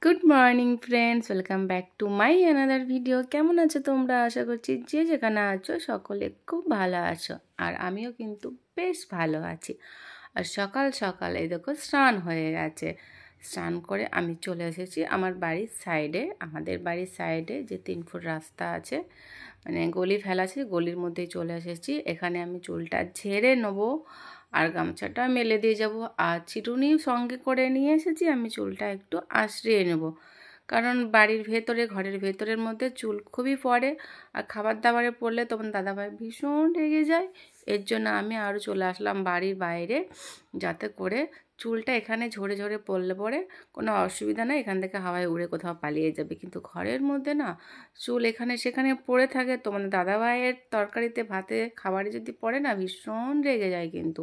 Good morning friends, welcome back to my another video. কেমন আছো তোমরা? আশা করছি যে যেখানে আছো সকলে খুব ভালো আছো, আর আমিও কিন্তু বেশ ভালো আছি। আর সকাল সকাল এই দেখো স্নান হয়ে গেছে। স্নান করে আমি চলে এসেছি আমার বাড়ির সাইডে। আমাদের বাড়ির সাইডে যে 3 ফুট রাস্তা আছে, মানে গলি ফেলা আছে, গলির মধ্যেই চলে এসেছি। এখানে আমি চুলটা ঝেড়ে নেবো আর গামছাটা মেলে দিয়ে যাব। আর চিরুনিও সঙ্গে করে নিয়ে এসেছি, আমি চুলটা একটু আঁচড়িয়ে নেব। কারণ বাড়ির ভেতরে, ঘরের ভেতরের মধ্যে চুল খুবই পড়ে, আর খাবার দাবারে পড়লে তখন দাদাভাই ভীষণ রেগে যায়। এর জন্য আমি আরও চলে আসলাম বাড়ির বাইরে, যাতে করে চুলটা এখানে ঝরে ঝরে পড়লে পরে কোনো অসুবিধা নেই, এখান থেকে হাওয়ায় উড়ে কোথাও পালিয়ে যাবে। কিন্তু ঘরের মধ্যে না চুল এখানে সেখানে পড়ে থাকে, তো মানে দাদাভাইয়ের তরকারিতে, ভাতে, খাবারে যদি পড়ে না ভীষণ রেগে যায় কিন্তু।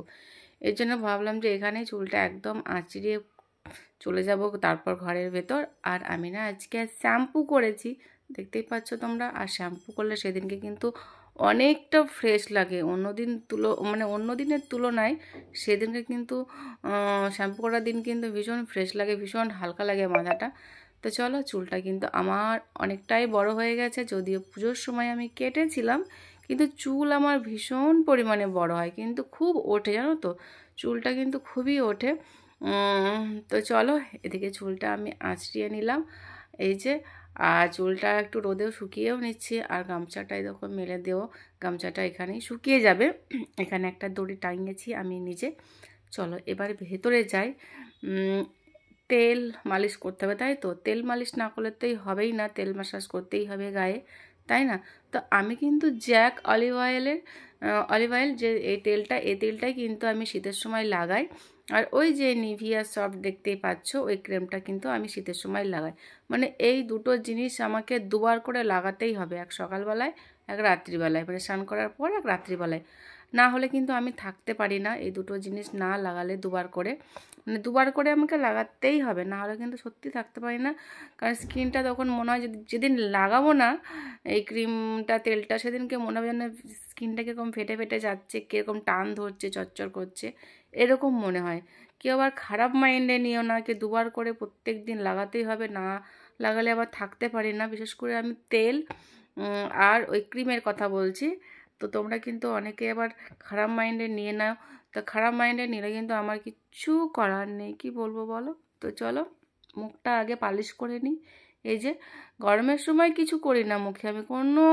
এর জন্য ভাবলাম যে এখানেই চুলটা একদম আঁচড়িয়ে চলে যাব তারপর ঘরের ভেতর। আর আমি না আজকে শ্যাম্পু করেছি, দেখতেই পাচ্ছ তোমরা। আর শ্যাম্পু করলে সেদিনকে কিন্তু অনেকটা ফ্রেশ লাগে, অন্য দিনের তুলনায় সেদিনকে কিন্তু শ্যাম্পু করার দিন কিন্তু ভীষণ ফ্রেশ লাগে, ভীষণ হালকা লাগে মাথাটা। তো চলো, চুলটা কিন্তু আমার অনেকটাই বড় হয়ে গেছে, যদিও পুজোর সময় আমি কেটেছিলাম, কিন্তু চুল আমার ভীষণ পরিমাণে বড় হয়, কিন্তু খুব ওঠে, জানো তো, চুলটা কিন্তু খুবই ওঠে। তো চলো, এদিকে চুলটা আমি আঁচড়িয়ে নিলাম, এই যে। আর চুলটা একটু রোদেও শুকিয়েও নিচ্ছি, আর গামছাটাই দেখো মেলে দেও, গামছাটা এখানেই শুকিয়ে যাবে। এখানে একটা দড়ি টাঙিয়েছি আমি নিজে। চলো এবার ভেতরে যাই। তেল মালিশ করতে হবে, তাই তো? তেল মালিশ না করলে তো হবেই না, তেল ম্যাসাজ করতেই হবে গায়ে, তাই না? তো আমি কিন্তু জ্যাক অলিভ অয়েল যে এই তেলটাই কিন্তু আমি শীতের সময় লাগাই। আর ওই যে নিভিয়া সফট দেখতেই পাচ্ছ, ওই ক্রিমটা কিন্তু আমি শীতের সময় লাগাই। মানে এই দুটো জিনিস আমাকে দুবার করে লাগাতেই হবে, এক সকালবেলায়, এক রাত্রিবেলায়, মানে স্নান করার পর এক রাত্রিবেলায়। না হলে কিন্তু আমি থাকতে পারি না, এই দুটো জিনিস না লাগালে দুবার করে, মানে দুবার করে আমাকে লাগাতেই হবে, না হলে কিন্তু সত্যি থাকতে পারি না। কারণ স্কিনটা তখন মনে হয় যেদিন লাগাবো না এই ক্রিমটা, তেলটা, সেদিনকে মনে হবে যেন স্কিনটা কীরকম ফেটে ফেটে যাচ্ছে, কীরকম টান ধরছে, চচ্চর করছে, এরকম মনে হয়। কেউ আবার খারাপ মাইন্ডে নিও না, কি দুবার করে প্রত্যেক দিন লাগাতেই হবে, না লাগালে আবার থাকতে পারি না। বিশেষ করে আমি তেল আর ওই ক্রিমের কথা বলছি। তো তোমরা কিন্তু অনেকে আবার খারাপ মাইন্ডে নিয়ে নাও, তো খারাপ মাইন্ডে নিলে কিন্তু আমার কিচ্ছু করার নেই, কি বলবো বলো। তো চলো, মুখটা আগে পালিশ করে নিই। এই যে, গরমের সময় কিছু করি না মুখে, আমি কোনো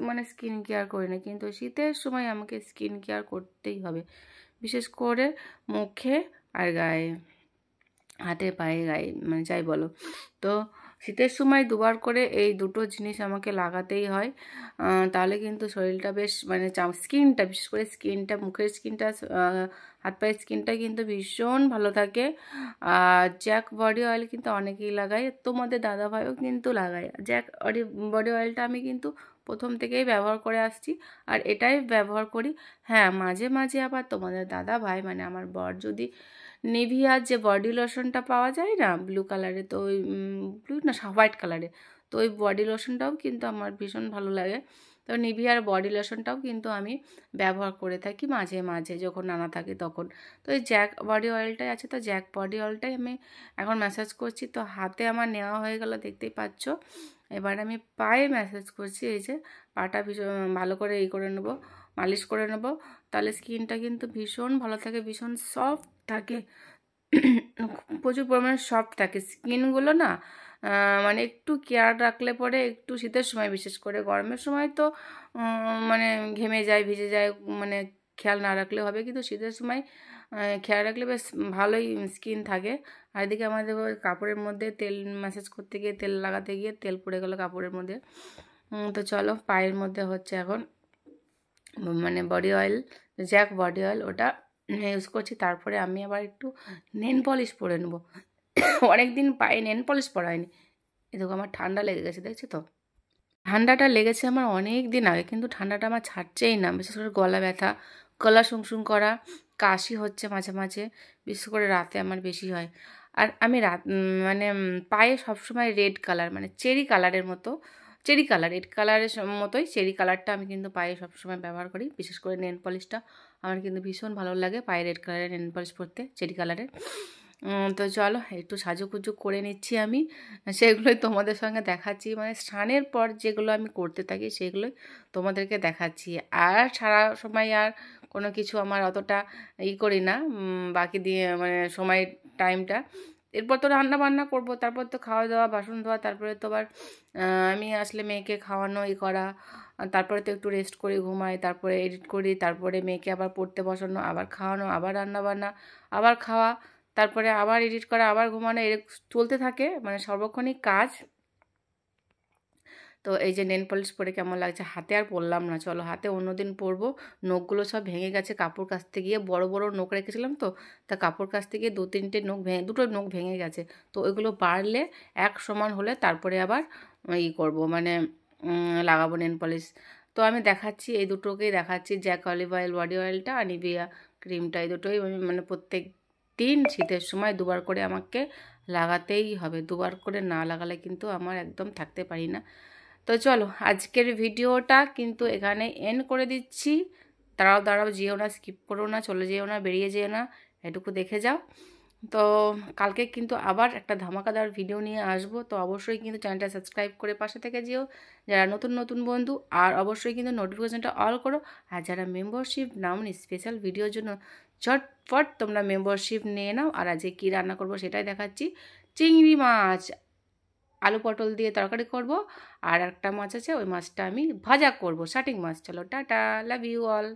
মানে স্কিন কেয়ার করি না, কিন্তু শীতের সময় আমাকে স্কিন কেয়ার করতেই হবে, বিশেষ করে মুখে আর গায়ে, হাতে পায়ে গায়ে, মানে যাই বলো। তো শীতের সময় দুবার করে এই দুটো জিনিস আমাকে লাগাতেই হয়, তাহলে কিন্তু শরীরটা বেশ, মানে স্কিনটা, বিশেষ করে স্কিনটা, মুখের স্কিনটা, হাত পায়ের স্কিনটা কিন্তু ভীষণ ভালো থাকে। আর জ্যাক বডি অয়েল কিন্তু অনেকেই লাগায়, তোমাদের দাদাভাইও কিন্তু লাগায় জ্যাক বডি অয়েলটা। আমি কিন্তু প্রথম থেকেই ব্যবহার করে আসছি, আর এটাই ব্যবহার করি। হ্যাঁ, মাঝে মাঝে আবার তোমাদের দাদাভাই, মানে আমার বর, যদি নিভিয়ার যে বডি লোশনটা পাওয়া যায় না ব্লু কালারে, তো ওই ব্লু না, হোয়াইট কালারে, তো ওই বডি লোশনটাও কিন্তু আমার ভীষণ ভালো লাগে। তো নিভিয়ার বডি লোশনটাও কিন্তু আমি ব্যবহার করে থাকি মাঝে মাঝে, যখন আনা থাকে তখন। তো এই জ্যাক বডি অয়েলটাই আছে, তো জ্যাক বডি অয়েলটাই আমি এখন ম্যাসাজ করছি। তো হাতে আমার নেওয়া হয়ে গেল, দেখতেই পাচ্ছ। এবার আমি পায়ে ম্যাসাজ করছি, এই যে পাটা ভীষণ ভালো করে করে নেবো, মালিশ করে নেবো। তাহলে স্কিনটা কিন্তু ভীষণ ভালো থাকে, ভীষণ সফট থাকে, প্রচুর পরিমাণে সফট থাকে স্কিনগুলো না। মানে একটু কেয়ার রাখলে পরে, একটু শীতের সময়, বিশেষ করে গরমের সময় তো মানে ঘেমে যায়, ভিজে যায়, মানে খেয়াল না রাখলে হবে, কিন্তু শীতের সময় খেয়াল রাখলে বেশ ভালোই স্কিন থাকে। আর এদিকে আমাদের কাপড়ের মধ্যে তেল ম্যাসাজ করতে গিয়ে, তেল লাগাতে গিয়ে তেল পড়ে গেলো কাপড়ের মধ্যে। তো চলো, পায়ের মধ্যে হচ্ছে এখন মানে body oil, Jack body oil, ওটা ইউজ করছি। তারপরে আমি আবার একটু নেল পলিশ পরে নেবো। অনেক দিন পায়ে নেল পলিশ পরা হয়নি। এ দেখো, আমার ঠান্ডা লেগে গেছে, দেখছো তো? ঠান্ডাটা লেগেছে আমার অনেক দিন আগে, কিন্তু ঠান্ডাটা আমার ছাড়ছেই না। বিশেষ করে গলা ব্যথা, গলা শুংশুং করা, কাশি হচ্ছে মাঝে মাঝে, বিশেষ করে রাতে আমার বেশি হয়। আর আমি মানে পায়ে সবসময় রেড কালার, মানে চেরি কালারের মতো, রেড কালারের মতোই চেরি কালারটা আমি কিন্তু পায়ে সবসময় ব্যবহার করি। বিশেষ করে নেল পলিশটা আমার কিন্তু ভীষণ ভালো লাগে, পায়ে রেড কালারের নেল পলিশ পরতে, চেরি কালারের। তো চলো একটু সাজুগুজু করে নিচ্ছি আমি, সেগুলোই তোমাদের সঙ্গে দেখাচ্ছি। মানে স্নানের পর যেগুলো আমি করতে থাকি সেগুলোই তোমাদেরকে দেখাচ্ছি। আর সারা সময় আর কোনো কিছু আমার অতটা করি না, বাকি দিয়ে মানে সময় টাইমটা। এরপর তো রান্না বান্না করবো, তারপর তো খাওয়া দাওয়া, বাসন ধোয়া, তারপরে তো আবার আমি আসলে মেয়েকে খাওয়ানো করা, তারপরে তো একটু রেস্ট করি, ঘুমাই, তারপরে এডিট করি, তারপরে মেয়েকে আবার পড়তে বসানো, আবার খাওয়ানো, আবার রান্না বান্না, আবার খাওয়া, তারপরে আবার এডিট করা, আবার ঘুমানো, চলতে থাকে, মানে সর্বক্ষণিক কাজ। তো এই যে নেল পলিশ পরে কেমন লাগছে, হাতে আর পরলাম না, চলো হাতে অন্যদিন পরবো। নখগুলো সব ভেঙে গেছে কাপড় কাচতে গিয়ে, বড় বড় নখ রেখেছিলাম তো, তা কাপড় কাচতে গিয়ে দুটো নখ ভেঙে গেছে। তো ওইগুলো বাড়লে এক সমান হলে তারপরে আবার করব, মানে লাগাবো নেল পলিশ। তো আমি দেখাচ্ছি, এই দুটোকেই দেখাচ্ছি, জ্যাক অলিভ অয়েল বডি অয়েলটা আর নিভিয়া ক্রিমটা, এই দুটোই আমি মানে প্রত্যেক দিন শীতের সময় দুবার করে আমাকে লাগাতেই হবে। দুবার করে না লাগালে কিন্তু আমার একদম থাকতে পারি না। তো চলো আজকের ভিডিওটা কিন্তু এখানে এন্ড করে দিচ্ছি। দাঁড়াও যেও না, স্কিপ করো না, চলে যেও না, বেরিয়ে যেও না, এটুকু দেখে যাও। তো কালকে কিন্তু আবার একটা ধামাকাদার ভিডিও নিয়ে আসবো, তো অবশ্যই কিন্তু চ্যানেলটা সাবস্ক্রাইব করে পাশে থেকে যেও যারা নতুন নতুন বন্ধু, আর অবশ্যই কিন্তু নোটিফিকেশনটা অল করো। আর যারা মেম্বারশিপ নাওনি স্পেশাল ভিডিওর জন্য, চটপট তোমরা মেম্বারশিপ নিয়ে নাও। আর আজকে কী রান্না করবো সেটাই দেখাচ্ছি। চিংড়ি মাছ আলু পটল দিয়ে তরকারি করব, আর একটা মাছ আছে, ওই মাছটা আমি ভাজা করব, শাটিং মাছ। চলো টাটা, লাভ ইউ অল।